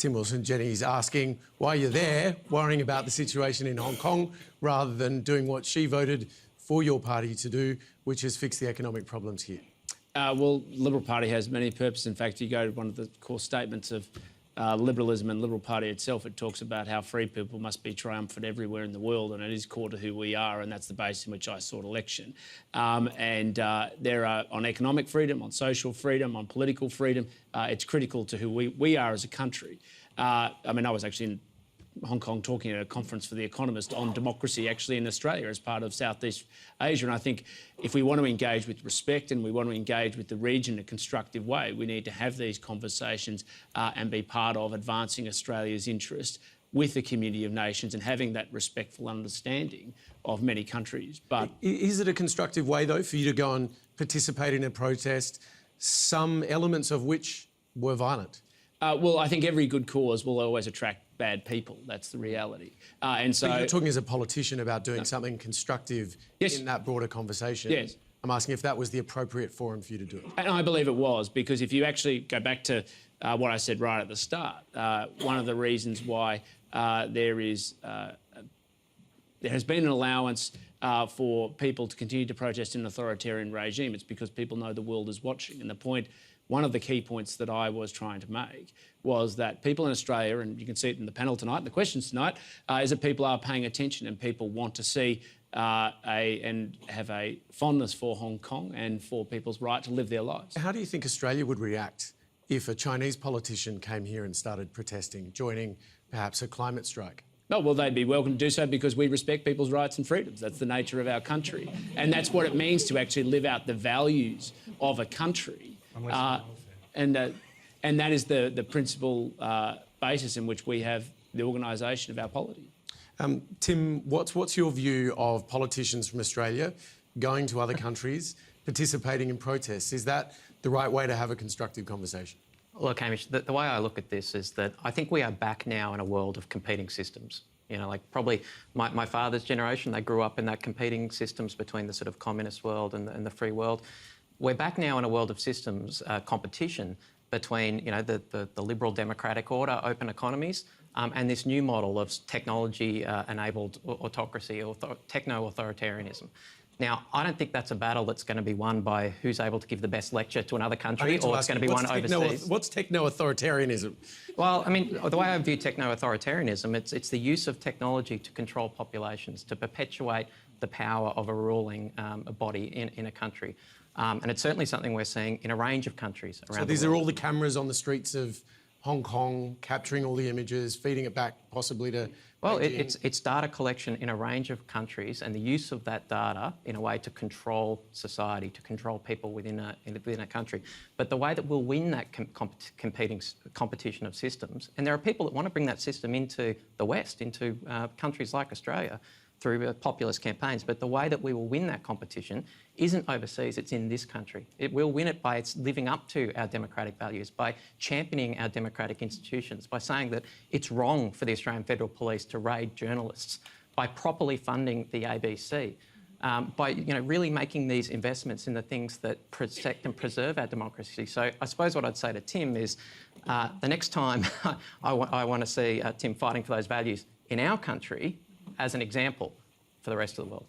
Tim Wilson, Jenny's asking why you're there worrying about the situation in Hong Kong rather than doing what she voted for your party to do, which is fix the economic problems here. Well, the Liberal Party has many purposes. In fact, you go to one of the core statements of liberalism and Liberal Party itself, it talks about how free people must be triumphant everywhere in the world, and it is core to who we are, and that's the basis in which I sought election. There are, on economic freedom, on social freedom, on political freedom, it's critical to who we are as a country. I was actually in Hong Kong talking at a conference for The Economist on democracy actually in Australia as part of Southeast Asia. And I think if we want to engage with respect and we want to engage with the region in a constructive way, we need to have these conversations and be part of advancing Australia's interest with the community of nations and having that respectful understanding of many countries. But is it a constructive way, though, for you to go and participate in a protest, some elements of which were violent? Well, I think every good cause will always attract bad people. That's the reality. And so but you're talking as a politician about doing something constructive in that broader conversation. Yes. I'm asking if that was the appropriate forum for you to do it. And I believe it was, because if you actually go back to what I said right at the start, one of the reasons why there has been an allowance for people to continue to protest in an authoritarian regime, it's because people know the world is watching. And one of the key points that I was trying to make was that people in Australia, and you can see it in the panel tonight, and the questions tonight, is that people are paying attention and people want to see and have a fondness for Hong Kong and for people's right to live their lives. How do you think Australia would react if a Chinese politician came here and started protesting, joining perhaps a climate strike? No, well, they'd be welcome to do so because we respect people's rights and freedoms. That's the nature of our country. And that's what it means to actually live out the values of a country. And that is the principal basis in which we have the organisation of our polity. Tim, what's your view of politicians from Australia going to other countries, participating in protests? Is that the right way to have a constructive conversation? Look, Hamish, the way I look at this is that I think we are back now in a world of competing systems. You know, like probably my father's generation, they grew up in that competing systems between the sort of communist world and the free world. We're back now in a world of systems competition between, you know, the liberal democratic order, open economies, and this new model of technology-enabled autocracy or techno-authoritarianism. Now, I don't think that's a battle that's going to be won by who's able to give the best lecture to another country, or it's going to be won overseas. What's techno-authoritarianism? Well, I mean, the way I view techno-authoritarianism, it's the use of technology to control populations, to perpetuate the power of a ruling body in a country. And it's certainly something we're seeing in a range of countries around the world. So these are all the cameras on the streets of Hong Kong, capturing all the images, feeding it back possibly to... Well, it's data collection in a range of countries and the use of that data in a way to control society, to control people within a country. But the way that we'll win that competition of systems, and there are people that want to bring that system into the West, into countries like Australia, through populist campaigns, but the way that we will win that competition isn't overseas, it's in this country. We'll win it by living up to our democratic values, by championing our democratic institutions, by saying that it's wrong for the Australian Federal Police to raid journalists, by properly funding the ABC, by really making these investments in the things that protect and preserve our democracy. So I suppose what I'd say to Tim is the next time I want to see Tim fighting for those values in our country, as an example for the rest of the world.